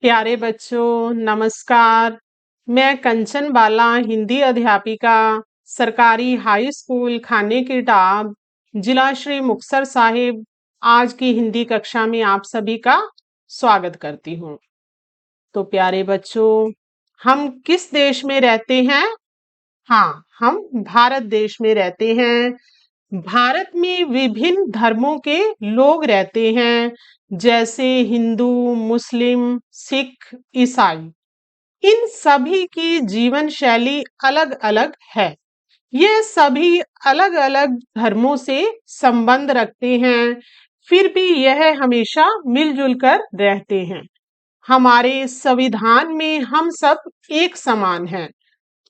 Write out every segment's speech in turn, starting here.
प्यारे बच्चों नमस्कार। मैं कंचन बाला हिंदी अध्यापिका सरकारी हाई स्कूल खाने की टाप जिला श्री मुक्तसर साहिब आज की हिंदी कक्षा में आप सभी का स्वागत करती हूँ। तो प्यारे बच्चों, हम किस देश में रहते हैं? हाँ, हम भारत देश में रहते हैं। भारत में विभिन्न धर्मों के लोग रहते हैं, जैसे हिंदू, मुस्लिम, सिख, ईसाई। इन सभी की जीवन शैली अलग-अलग है। ये सभी अलग-अलग धर्मों से संबंध रखते हैं, फिर भी यह हमेशा मिलजुल कर रहते हैं। हमारे संविधान में हम सब एक समान हैं,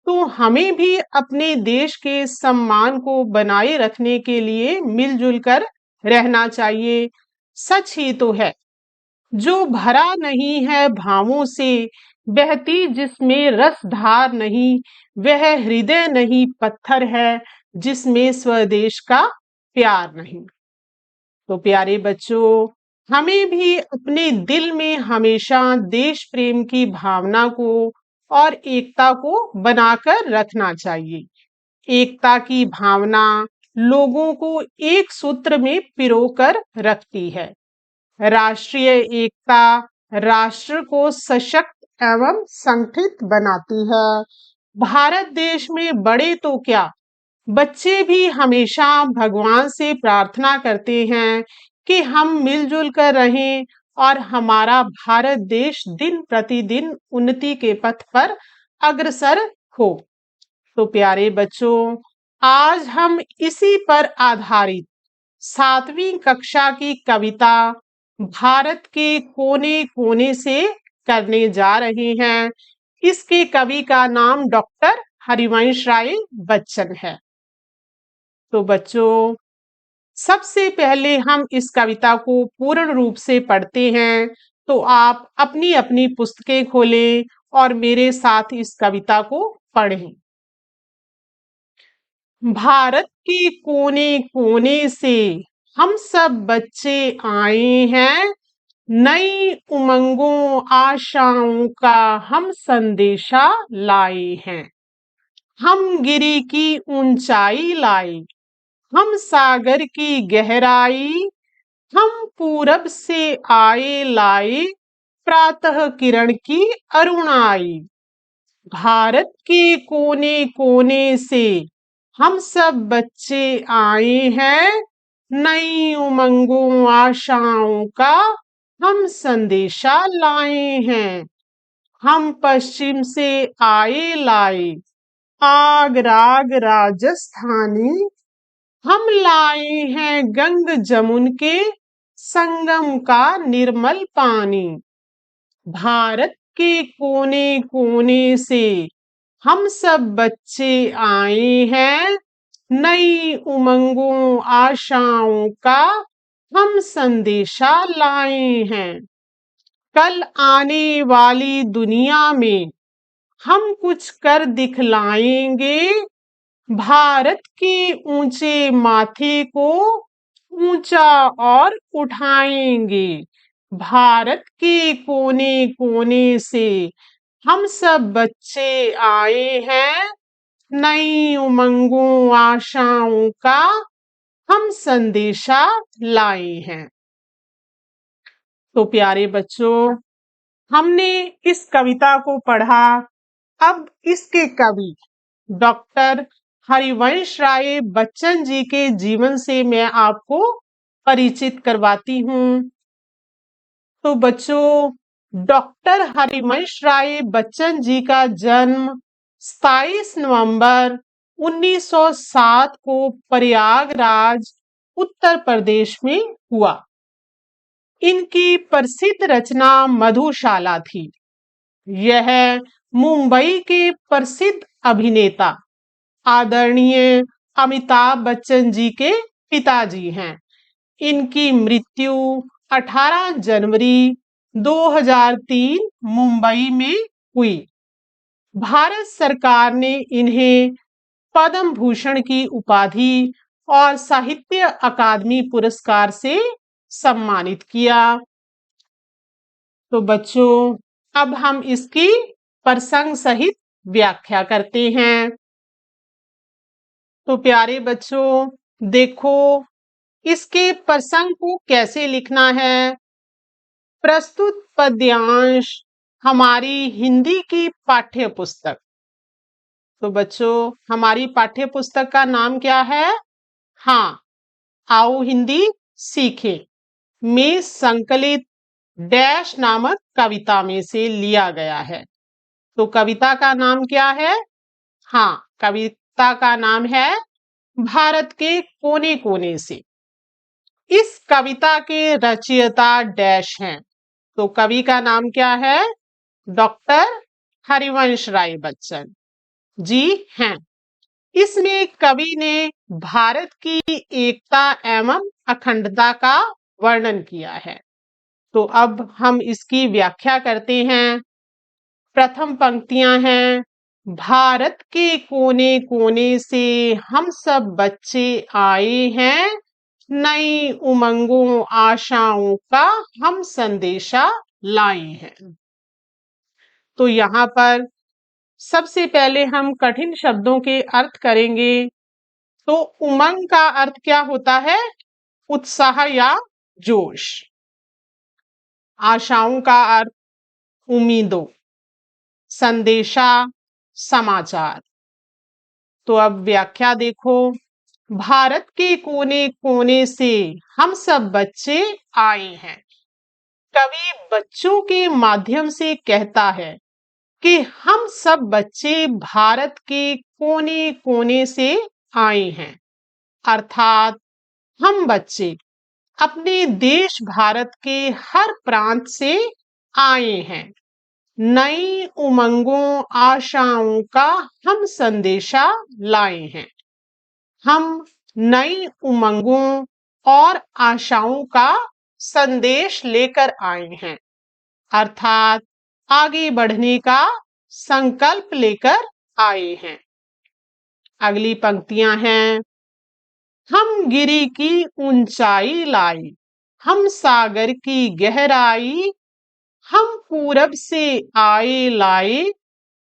तो हमें भी अपने देश के सम्मान को बनाए रखने के लिए मिलजुल कर रहना चाहिए। सच ही तो है, जो भरा नहीं है भावों से, बहती जिसमें रसधार नहीं, वह हृदय नहीं पत्थर है, जिसमें स्वदेश का प्यार नहीं। तो प्यारे बच्चों, हमें भी अपने दिल में हमेशा देश प्रेम की भावना को और एकता को बनाकर रखना चाहिए। एकता की भावना लोगों को एक सूत्र में पिरोकर रखती है। राष्ट्रीय एकता राष्ट्र को सशक्त एवं संगठित बनाती है। भारत देश में बड़े तो क्या, बच्चे भी हमेशा भगवान से प्रार्थना करते हैं कि हम मिलजुल कर रहें और हमारा भारत देश दिन प्रतिदिन उन्नति के पथ पर अग्रसर हो। तो प्यारे बच्चों, आज हम इसी पर आधारित 7वीं कक्षा की कविता भारत के कोने कोने से करने जा रहे हैं। इसके कवि का नाम डॉक्टर हरिवंश राय बच्चन है। तो बच्चों, सबसे पहले हम इस कविता को पूर्ण रूप से पढ़ते हैं। तो आप अपनी अपनी पुस्तकें खोलें और मेरे साथ इस कविता को पढ़ें। भारत के कोने कोने से हम सब बच्चे आए हैं, नई उमंगों आशाओं का हम संदेशा लाए हैं। हम गिरी की ऊंचाई लाए, हम सागर की गहराई, हम पूरब से आए लाए प्रातः किरण की अरुणाई। भारत के कोने कोने से हम सब बच्चे आए हैं, नई उमंगों आशाओं का हम संदेशा लाए हैं। हम पश्चिम से आए लाए आग राग राजस्थानी, हम लाए हैं गंग जमुन के संगम का निर्मल पानी। भारत के कोने कोने से हम सब बच्चे आए हैं, नई उमंगों आशाओं का हम संदेशा लाए हैं। कल आने वाली दुनिया में हम कुछ कर दिखलाएंगे, भारत के ऊंचे माथे को ऊंचा और उठाएंगे। भारत के कोने कोने से हम सब बच्चे आए हैं, नई उमंगों आशाओं का हम संदेशा लाए हैं। तो प्यारे बच्चों, हमने इस कविता को पढ़ा। अब इसके कवि डॉक्टर हरिवंश राय बच्चन जी के जीवन से मैं आपको परिचित करवाती हूँ। तो बच्चों, डॉक्टर हरिवंश राय बच्चन जी का जन्म 27 नवंबर 1907 को प्रयागराज उत्तर प्रदेश में हुआ। इनकी प्रसिद्ध रचना मधुशाला थी। यह मुंबई के प्रसिद्ध अभिनेता आदरणीय अमिताभ बच्चन जी के पिताजी हैं। इनकी मृत्यु 18 जनवरी 2003 मुंबई में हुई। भारत सरकार ने इन्हें पद्म भूषण की उपाधि और साहित्य अकादमी पुरस्कार से सम्मानित किया। तो बच्चों, अब हम इसकी प्रसंग सहित व्याख्या करते हैं। तो प्यारे बच्चों, देखो इसके प्रसंग को कैसे लिखना है। प्रस्तुत पद्यांश हमारी हिंदी की पाठ्य पुस्तक। तो बच्चों, हमारी पाठ्य पुस्तक का नाम क्या है? हाँ, आओ हिंदी सीखें में संकलित डैश नामक कविता में से लिया गया है। तो कविता का नाम क्या है? हाँ, कविता का नाम है भारत के कोने कोने से। इस कविता के रचयिता डैश हैं। तो कवि का नाम क्या है? डॉक्टर हरिवंश राय बच्चन जी हैं। इसमें कवि ने भारत की एकता एवं अखंडता का वर्णन किया है। तो अब हम इसकी व्याख्या करते हैं। प्रथम पंक्तियां हैं, भारत के कोने कोने से हम सब बच्चे आए हैं, नई उमंगों आशाओं का हम संदेशा लाए हैं। तो यहाँ पर सबसे पहले हम कठिन शब्दों के अर्थ करेंगे। तो उमंग का अर्थ क्या होता है? उत्साह या जोश। आशाओं का अर्थ उम्मीदों। संदेशा समाचार। तो अब व्याख्या देखो। भारत के कोने कोने से हम सब बच्चे आए हैं। कवि बच्चों के माध्यम से कहता है कि हम सब बच्चे भारत के कोने कोने से आए हैं। अर्थात हम बच्चे अपने देश भारत के हर प्रांत से आए हैं। नई उमंगों आशाओं का हम संदेशा लाए हैं। हम नई उमंगों और आशाओं का संदेश लेकर आए हैं। अर्थात आगे बढ़ने का संकल्प लेकर आए हैं। अगली पंक्तियां हैं, हम गिरी की ऊंचाई लाई, हम सागर की गहराई, हम पूरब से आए लाए,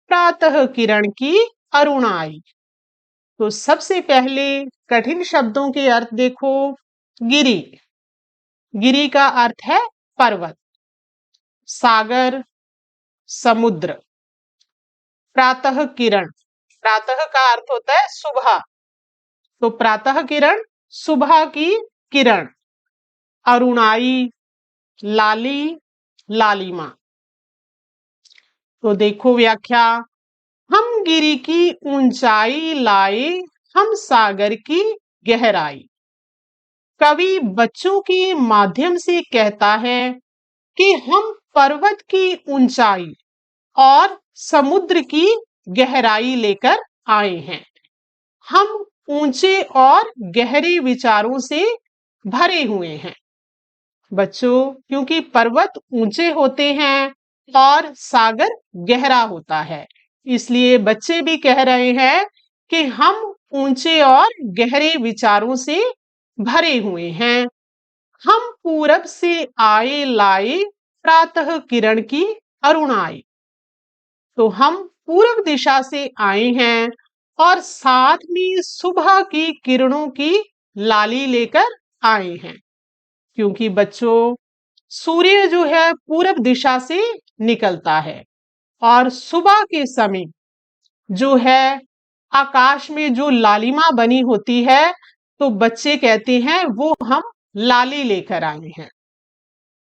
प्रातः किरण की अरुणाई। तो सबसे पहले कठिन शब्दों के अर्थ देखो। गिरी, गिरी का अर्थ है पर्वत। सागर, समुद्र। प्रातः किरण, प्रातः का अर्थ होता है सुबह। तो प्रातः किरण, सुबह की किरण। अरुणाई, लाली, लालिमा। तो देखो व्याख्या, हम गिरी की ऊंचाई लाए, हम सागर की गहराई। कवि बच्चों के माध्यम से कहता है कि हम पर्वत की ऊंचाई और समुद्र की गहराई लेकर आए हैं। हम ऊंचे और गहरे विचारों से भरे हुए हैं। बच्चों, क्योंकि पर्वत ऊंचे होते हैं और सागर गहरा होता है, इसलिए बच्चे भी कह रहे हैं कि हम ऊंचे और गहरे विचारों से भरे हुए हैं। हम पूरब से आए लाए, प्रातः किरण की अरुणाई। तो हम पूर्व दिशा से आए हैं और साथ में सुबह की किरणों की लाली लेकर आए हैं। क्योंकि बच्चों, सूर्य जो है पूरब दिशा से निकलता है और सुबह के समय जो है आकाश में जो लालिमा बनी होती है, तो बच्चे कहते हैं वो हम लाली लेकर आए हैं।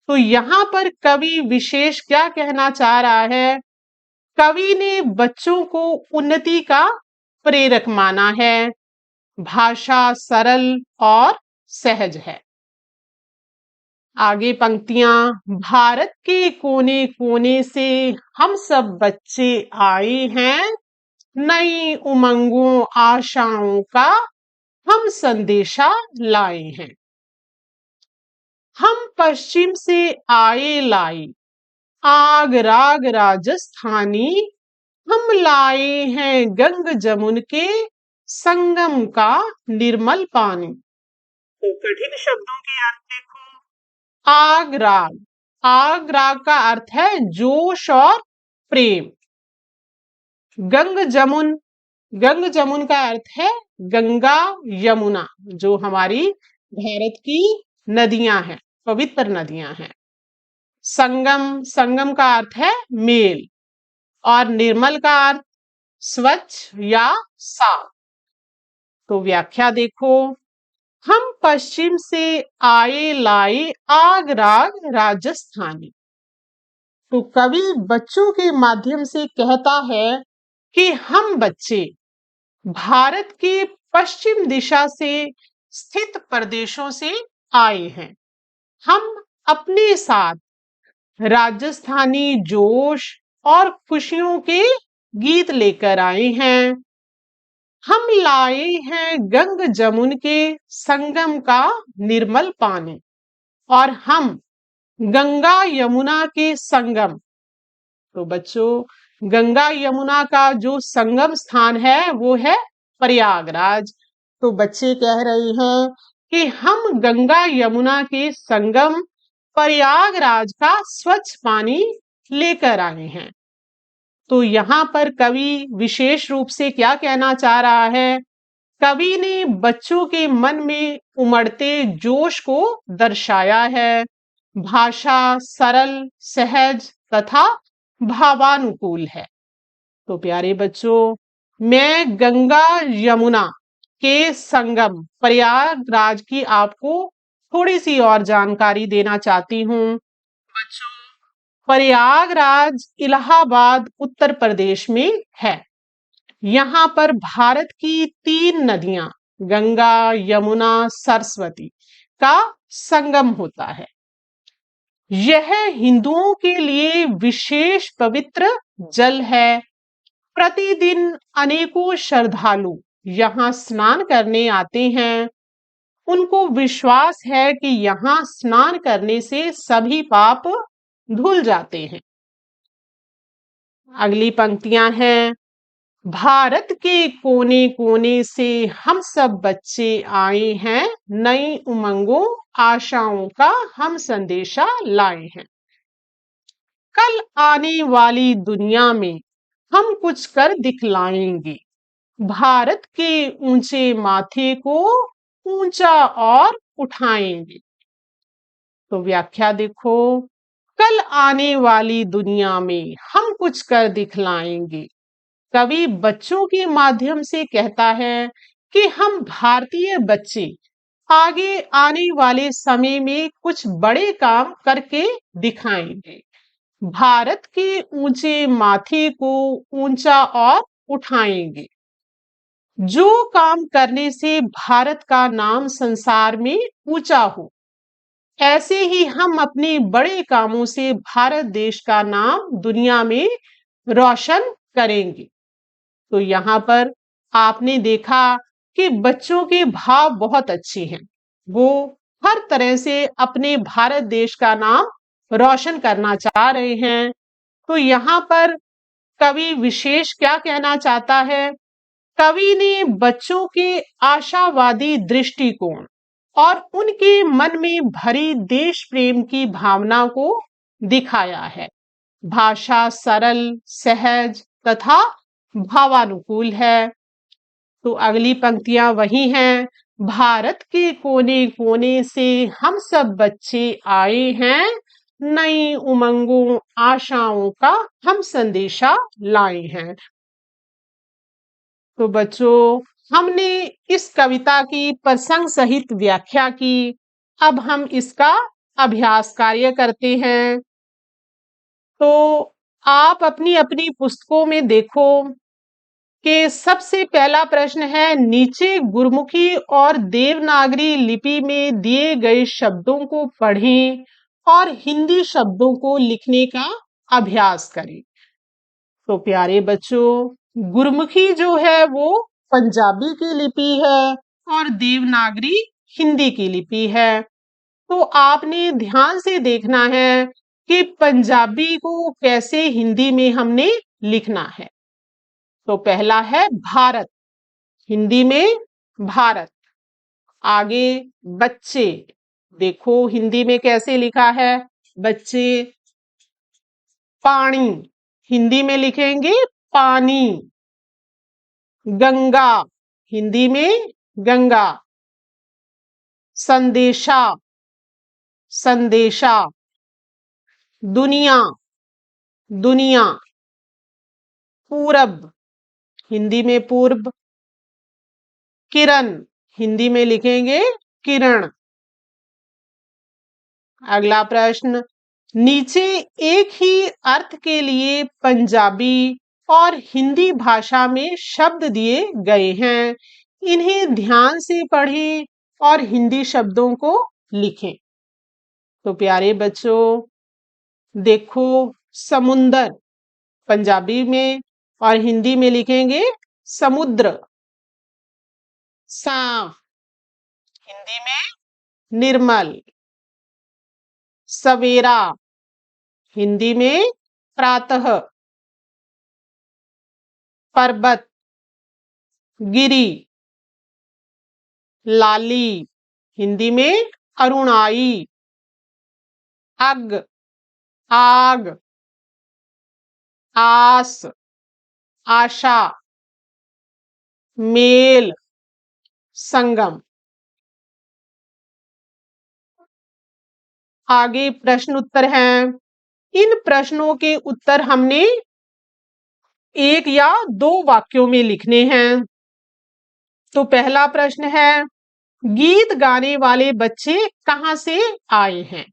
तो यहाँ पर कवि विशेष क्या कहना चाह रहा है? कवि ने बच्चों को उन्नति का प्रेरक माना है। भाषा सरल और सहज है। आगे पंक्तियां, भारत के कोने कोने से हम सब बच्चे आए हैं, नई उमंगों आशाओं का हम संदेशा लाए हैं। हम पश्चिम से आए लाए, आग राग राजस्थानी, हम लाए हैं गंग जमुन के संगम का निर्मल पानी। तो कठिन शब्दों के अर्थ देखो। आग राग, आग राग का अर्थ है जोश और प्रेम। गंग जमुन, गंग जमुन का अर्थ है गंगा यमुना, जो हमारी भारत की नदियां हैं, पवित्र नदियां हैं। संगम, संगम का अर्थ है मेल। और निर्मल का अर्थ स्वच्छ या साफ। तो व्याख्या देखो, हम पश्चिम से आए लाए आग राग राजस्थानी। तो कवि बच्चों के माध्यम से कहता है कि हम बच्चे भारत के पश्चिम दिशा से स्थित प्रदेशों से आए हैं। हम अपने साथ राजस्थानी जोश और खुशियों के गीत लेकर आए हैं। हम लाए हैं गंग जमुन के संगम का निर्मल पानी, और हम गंगा यमुना के संगम। तो बच्चों, गंगा यमुना का जो संगम स्थान है वो है प्रयागराज। तो बच्चे कह रहे हैं कि हम गंगा यमुना के संगम प्रयागराज का स्वच्छ पानी लेकर आए हैं। तो यहाँ पर कवि विशेष रूप से क्या कहना चाह रहा है? कवि ने बच्चों के मन में उमड़ते जोश को दर्शाया है। भाषा सरल, सहज तथा भावानुकूल है। तो प्यारे बच्चों, मैं गंगा यमुना के संगम प्रयागराज की आपको थोड़ी सी और जानकारी देना चाहती हूँ। बच्चों, प्रयागराज इलाहाबाद उत्तर प्रदेश में है। यहाँ पर भारत की 3 नदियां गंगा, यमुना, सरस्वती का संगम होता है। यह हिंदुओं के लिए विशेष पवित्र जल है। प्रतिदिन अनेकों श्रद्धालु यहाँ स्नान करने आते हैं। उनको विश्वास है कि यहाँ स्नान करने से सभी पाप धुल जाते हैं। अगली पंक्तियां हैं, भारत के कोने कोने से हम सब बच्चे आए हैं, नई उमंगों आशाओं का हम संदेशा लाए हैं। कल आने वाली दुनिया में हम कुछ कर दिखलाएंगे। भारत के ऊंचे माथे को ऊंचा और उठाएंगे। तो व्याख्या देखो, कल आने वाली दुनिया में हम कुछ कर दिखलाएंगे। कवि बच्चों के माध्यम से कहता है कि हम भारतीय बच्चे आगे आने वाले समय में कुछ बड़े काम करके दिखाएंगे। भारत के ऊंचे माथे को ऊंचा और उठाएंगे। जो काम करने से भारत का नाम संसार में ऊंचा हो, ऐसे ही हम अपने बड़े कामों से भारत देश का नाम दुनिया में रोशन करेंगे। तो यहाँ पर आपने देखा कि बच्चों के भाव बहुत अच्छे हैं। वो हर तरह से अपने भारत देश का नाम रोशन करना चाह रहे हैं। तो यहाँ पर कवि विशेष क्या कहना चाहता है? कवि ने बच्चों के आशावादी दृष्टिकोण और उनके मन में भरी देश प्रेम की भावना को दिखाया है। भाषा सरल, सहज तथा भावानुकूल है। तो अगली पंक्तियां वही हैं, भारत के कोने कोने से हम सब बच्चे आए हैं, नई उमंगों आशाओं का हम संदेशा लाए हैं। तो बच्चों, हमने इस कविता की प्रसंग सहित व्याख्या की। अब हम इसका अभ्यास कार्य करते हैं। तो आप अपनी अपनी पुस्तकों में देखो कि सबसे पहला प्रश्न है, नीचे गुरमुखी और देवनागरी लिपि में दिए गए शब्दों को पढ़ें और हिंदी शब्दों को लिखने का अभ्यास करें। तो प्यारे बच्चों, गुरमुखी जो है वो पंजाबी की लिपि है और देवनागरी हिंदी की लिपि है। तो आपने ध्यान से देखना है कि पंजाबी को कैसे हिंदी में हमने लिखना है। तो पहला है भारत, हिंदी में भारत। आगे बच्चे, देखो हिंदी में कैसे लिखा है, बच्चे पानी, हिंदी में लिखेंगे पानी। गंगा, हिंदी में गंगा। संदेशा, संदेशा। दुनिया, दुनिया। पूरब, हिंदी में पूर्व। किरण, हिंदी में लिखेंगे किरण। अगला प्रश्न, नीचे एक ही अर्थ के लिए पंजाबी और हिंदी भाषा में शब्द दिए गए हैं, इन्हें ध्यान से पढ़ें और हिंदी शब्दों को लिखें। तो प्यारे बच्चों, देखो, समुंदर पंजाबी में और हिंदी में लिखेंगे समुद्र। साफ, हिंदी में निर्मल। सवेरा, हिंदी में प्रातः। पर्वत, गिरी। लाली, हिंदी में अरुणाई। अग, आग। आस, आशा। मेल, संगम। आगे प्रश्न उत्तर हैं। इन प्रश्नों के उत्तर हमने एक या दो वाक्यों में लिखने हैं। तो पहला प्रश्न है, गीत गाने वाले बच्चे कहां से आए हैं?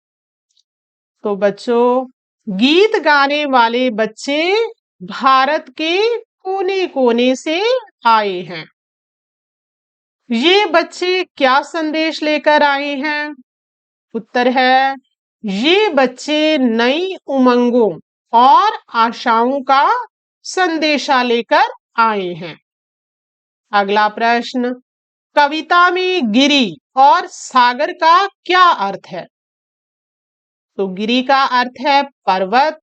तो बच्चों, गीत गाने वाले बच्चे भारत के कोने कोने से आए हैं। ये बच्चे क्या संदेश लेकर आए हैं? उत्तर है, ये बच्चे नई उमंगों और आशाओं का संदेशा लेकर आए हैं। अगला प्रश्न, कविता में गिरी और सागर का क्या अर्थ है? तो गिरी का अर्थ है पर्वत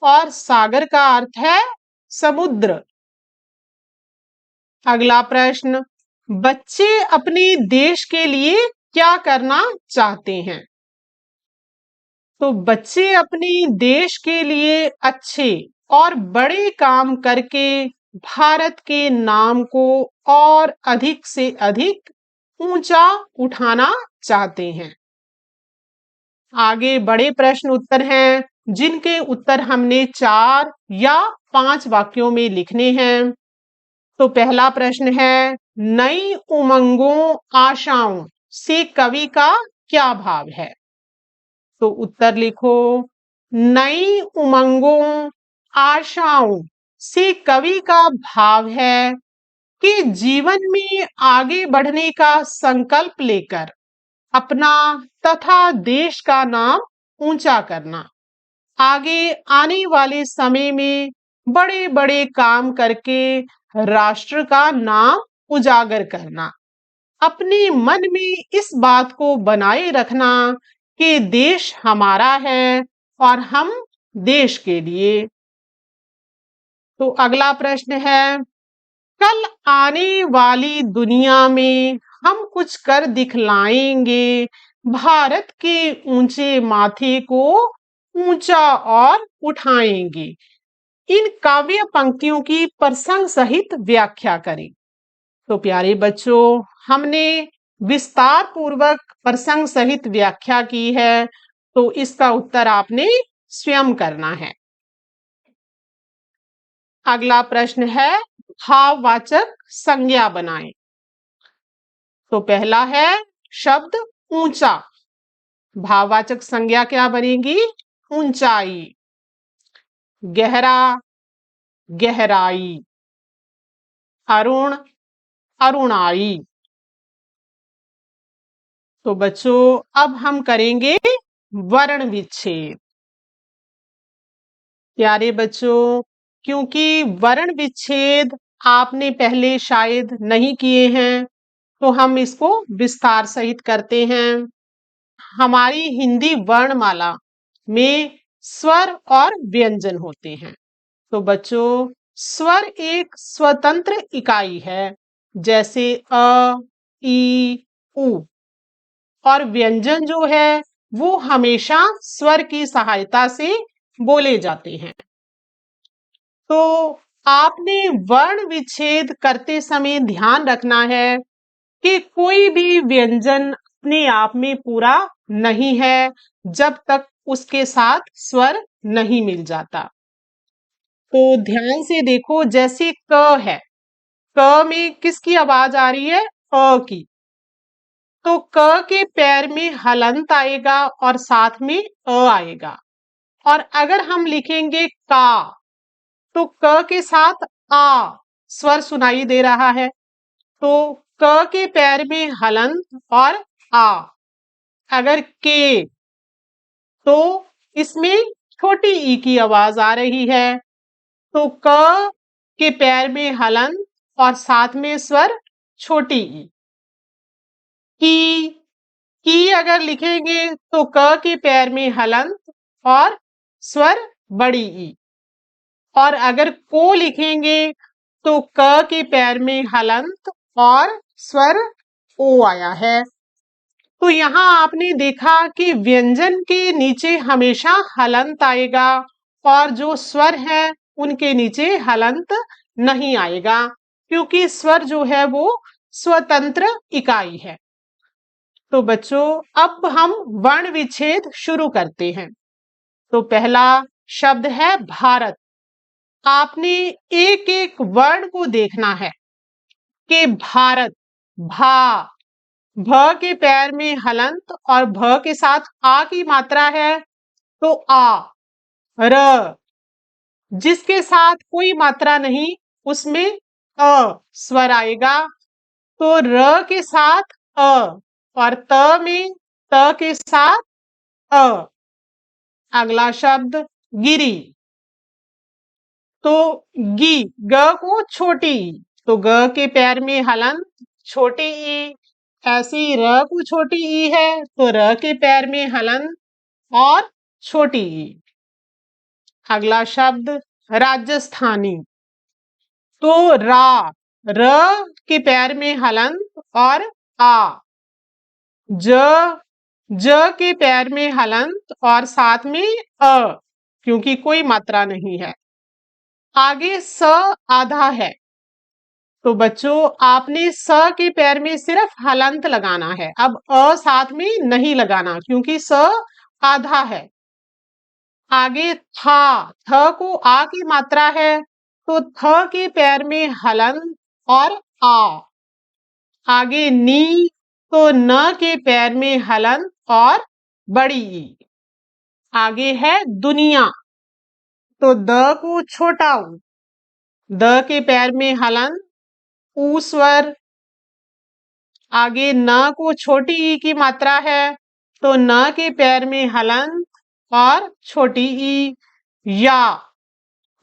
और सागर का अर्थ है समुद्र। अगला प्रश्न, बच्चे अपने देश के लिए क्या करना चाहते हैं? तो बच्चे अपने देश के लिए अच्छे और बड़े काम करके भारत के नाम को और अधिक से अधिक ऊंचा उठाना चाहते हैं। आगे बड़े प्रश्न उत्तर हैं, जिनके उत्तर हमने 4 या 5 वाक्यों में लिखने हैं। तो पहला प्रश्न है, नई उमंगों आशाओं से कवि का क्या भाव है? तो उत्तर लिखो, नई उमंगों आशाओं से कवि का भाव है कि जीवन में आगे बढ़ने का संकल्प लेकर अपना तथा देश का नाम ऊंचा करना, आगे आने वाले समय में बड़े बड़े काम करके राष्ट्र का नाम उजागर करना, अपने मन में इस बात को बनाए रखना कि देश हमारा है और हम देश के लिए। तो अगला प्रश्न है, कल आने वाली दुनिया में हम कुछ कर दिखलाएंगे, भारत के ऊंचे माथे को ऊंचा और उठाएंगे। इन काव्य पंक्तियों की प्रसंग सहित व्याख्या करें। तो प्यारे बच्चों, हमने विस्तार पूर्वक प्रसंग सहित व्याख्या की है, तो इसका उत्तर आपने स्वयं करना है। अगला प्रश्न है, भाववाचक संज्ञा बनाएं। तो पहला है शब्द ऊंचा, भाववाचक संज्ञा क्या बनेगी? ऊंचाई। गहरा, गहराई। अरुण, अरुणाई। तो बच्चों, अब हम करेंगे वर्ण विच्छेद। प्यारे बच्चों, क्योंकि वर्ण विच्छेद आपने पहले शायद नहीं किए हैं, तो हम इसको विस्तार सहित करते हैं। हमारी हिंदी वर्णमाला में स्वर और व्यंजन होते हैं। तो बच्चों, स्वर एक स्वतंत्र इकाई है, जैसे अ, ई, उ। और व्यंजन जो है वो हमेशा स्वर की सहायता से बोले जाते हैं। तो आपने वर्ण विच्छेद करते समय ध्यान रखना है कि कोई भी व्यंजन अपने आप में पूरा नहीं है जब तक उसके साथ स्वर नहीं मिल जाता। तो ध्यान से देखो, जैसे क है, क में किसकी आवाज आ रही है? अ की। तो क के पैर में हलंत आएगा और साथ में अ आएगा। और अगर हम लिखेंगे का, तो क के साथ आ स्वर सुनाई दे रहा है। तो क के पैर में हलंत और आ। अगर के, तो इसमें छोटी ई की आवाज आ रही है। तो क के पैर में हलंत और साथ में स्वर छोटी ई। की अगर लिखेंगे तो क के पैर में हलंत और स्वर बड़ी ई। और अगर को लिखेंगे तो क के पैर में हलंत और स्वर ओ आया है। तो यहाँ आपने देखा कि व्यंजन के नीचे हमेशा हलंत आएगा और जो स्वर है उनके नीचे हलंत नहीं आएगा, क्योंकि स्वर जो है वो स्वतंत्र इकाई है। तो बच्चों, अब हम वर्ण विच्छेद शुरू करते हैं। तो पहला शब्द है भारत। आपने एक एक वर्ण को देखना है कि भारत, भा, भ के पैर में हलंत और भ के साथ आ की मात्रा है, तो आ। र, जिसके साथ कोई मात्रा नहीं, उसमें अ स्वर आएगा। तो र के साथ अ, और त में त के साथ अ। अगला शब्द गिरी। तो गी, ग को छोटी ई, तो ग के पैर में हलंत, छोटी ई। ऐसी र को छोटी ई है, तो र के पैर में हलंत और छोटी ई। अगला शब्द राजस्थानी। तो रा, र के पैर में हलंत और आ। ज, ज के पैर में हलंत और साथ में अ, क्योंकि कोई मात्रा नहीं है। आगे स आधा है। तो बच्चों, आपने स के पैर में सिर्फ हलंत लगाना है, अब अ साथ में नहीं लगाना, क्योंकि स आधा है। आगे था, थ को आ की मात्रा है, तो थ के पैर में हलंत और आ। आगे नी, तो न के पैर में हलंत और बड़ी ई। आगे है दुनिया। तो द को छोटा ऊ, द के पैर में हलंत, ऊ स्वर। आगे न को छोटी ई की मात्रा है, तो न के पैर में हलंत और छोटी ई। या,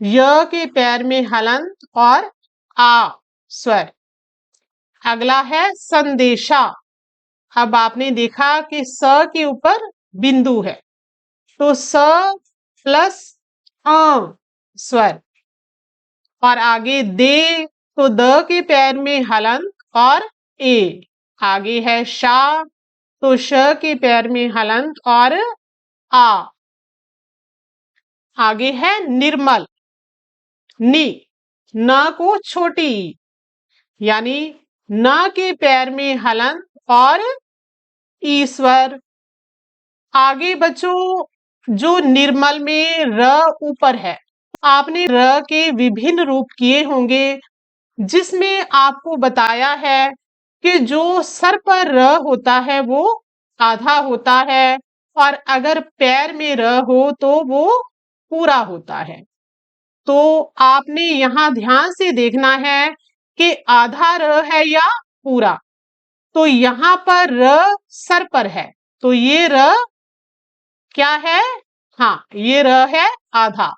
य के पैर में हलंत और आ स्वर। अगला है संदेशा। अब आपने देखा कि स के ऊपर बिंदु है, तो स प्लस अ स्वर। और आगे दे, तो द के पैर में हलंत और ए। आगे है शा, तो श के पैर में हलंत और आ। आगे है निर्मल। नि, न को छोटी ई, यानी न के पैर में हलंत और ईश्वर। आगे बच्चों, जो निर्मल में र ऊपर है, आपने र के विभिन्न रूप किए होंगे, जिसमें आपको बताया है कि जो सर पर र होता है वो आधा होता है, और अगर पैर में र हो तो वो पूरा होता है। तो आपने यहाँ ध्यान से देखना है कि आधा र है या पूरा। तो यहाँ पर र सर पर है, तो ये र क्या है? हाँ, ये र है आधा।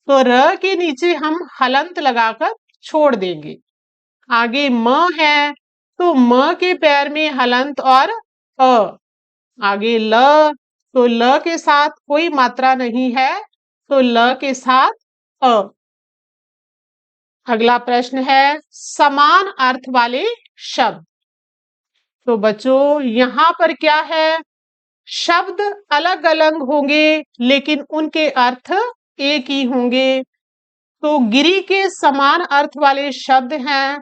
तो र के नीचे हम हलंत लगाकर छोड़ देंगे। आगे म है, तो म के पैर में हलंत और अ। आगे ल, तो ल के साथ कोई मात्रा नहीं है, तो ल के साथ अ। अगला प्रश्न है समान अर्थ वाले शब्द। तो बच्चों, यहाँ पर क्या है? शब्द अलग अलग होंगे लेकिन उनके अर्थ एक ही होंगे। तो गिरी के समान अर्थ वाले शब्द हैं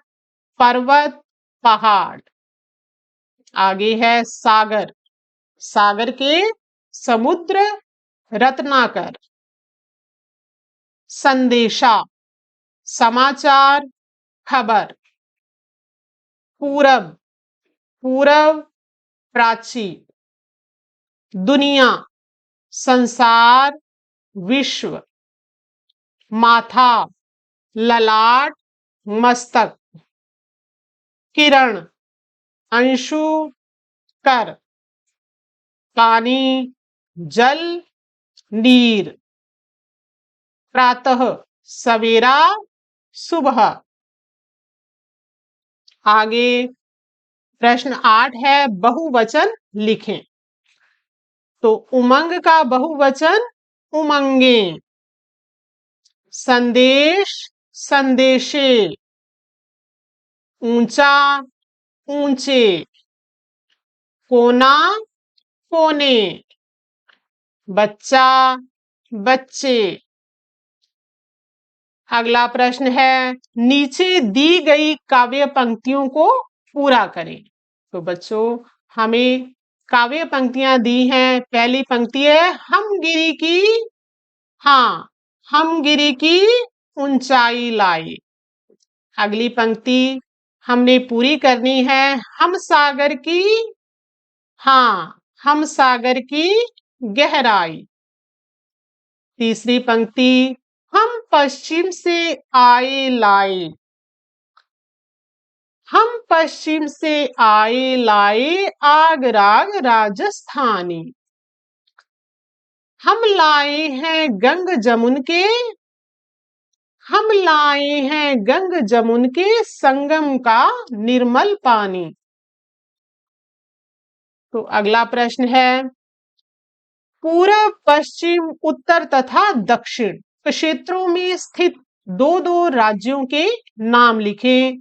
पर्वत, पहाड़। आगे है सागर, सागर के समुद्र, रत्नाकर। संदेशा, समाचार, खबर। पूरब, पूरब, प्राची। दुनिया, संसार, विश्व। माथा, ललाट, मस्तक। किरण, अंशु, कर। पानी, जल, नीर। प्रातः, सवेरा, सुबह। आगे प्रश्न 8 है, बहुवचन लिखें। तो उमंग का बहुवचन उमंगे। संदेश, संदेशे। ऊंचा, ऊंचे। कोना, कोने। बच्चा, बच्चे। अगला प्रश्न है, नीचे दी गई काव्य पंक्तियों को पूरा करें। तो बच्चों, हमें काव्य पंक्तियां दी हैं। पहली पंक्ति है, हम गिरी की, हाँ, हम गिरी की ऊंचाई लाए। अगली पंक्ति हमने पूरी करनी है, हम सागर की, हाँ, हम सागर की गहराई। तीसरी पंक्ति, हम पश्चिम से आए लाए। हम पश्चिम से आए लाए आगराग राजस्थानी। हम लाए हैं गंग जमुन के, हम लाए हैं गंग जमुन के संगम का निर्मल पानी। तो अगला प्रश्न है, पूर्व, पश्चिम, उत्तर तथा दक्षिण क्षेत्रों में स्थित दो दो राज्यों के नाम लिखें।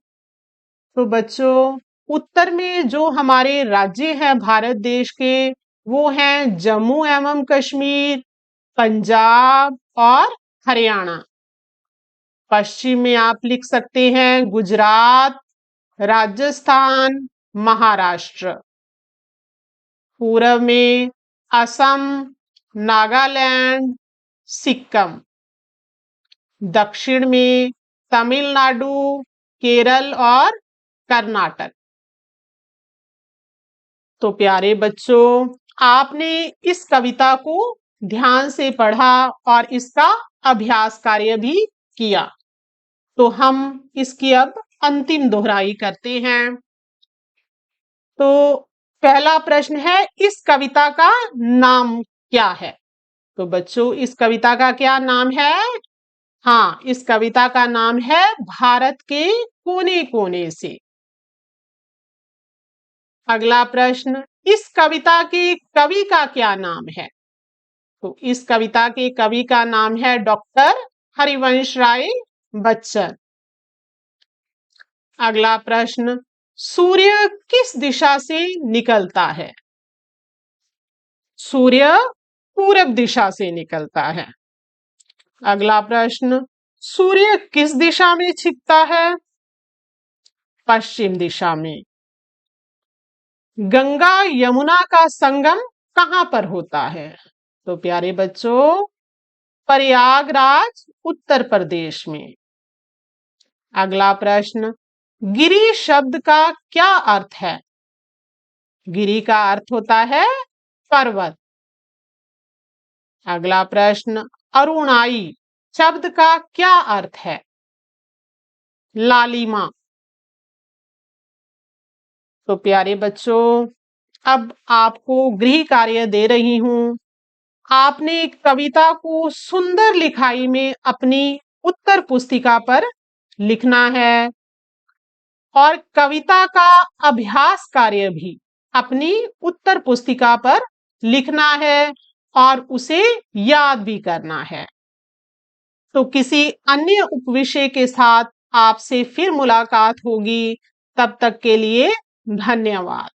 तो बच्चों, उत्तर में जो हमारे राज्य हैं भारत देश के, वो हैं जम्मू एवं कश्मीर, पंजाब और हरियाणा। पश्चिम में आप लिख सकते हैं गुजरात, राजस्थान, महाराष्ट्र। पूर्व में असम, नागालैंड, सिक्किम। दक्षिण में तमिलनाडु, केरल और कर्नाटक। तो प्यारे बच्चों, आपने इस कविता को ध्यान से पढ़ा और इसका अभ्यास कार्य भी किया। तो हम इसकी अब अंतिम दोहराई करते हैं। तो पहला प्रश्न है, इस कविता का नाम क्या है? तो बच्चों, इस कविता का क्या नाम है? हाँ, इस कविता का नाम है भारत के कोने कोने से। अगला प्रश्न, इस कविता के कवि का क्या नाम है? तो इस कविता के कवि का नाम है डॉक्टर हरिवंश राय बच्चन। अगला प्रश्न, सूर्य किस दिशा से निकलता है? सूर्य पूरब दिशा से निकलता है। अगला प्रश्न, सूर्य किस दिशा में छिपता है? पश्चिम दिशा में। गंगा यमुना का संगम कहां पर होता है? तो प्यारे बच्चों, प्रयागराज, उत्तर प्रदेश में। अगला प्रश्न, गिरी शब्द का क्या अर्थ है? गिरी का अर्थ होता है पर्वत। अगला प्रश्न, अरुणाई शब्द का क्या अर्थ है? लालिमा। तो प्यारे बच्चों, अब आपको गृह कार्य दे रही हूं। आपने कविता को सुंदर लिखाई में अपनी उत्तर पुस्तिका पर लिखना है और कविता का अभ्यास कार्य भी अपनी उत्तर पुस्तिका पर लिखना है और उसे याद भी करना है। तो किसी अन्य उपविषय के साथ आपसे फिर मुलाकात होगी। तब तक के लिए धन्यवाद।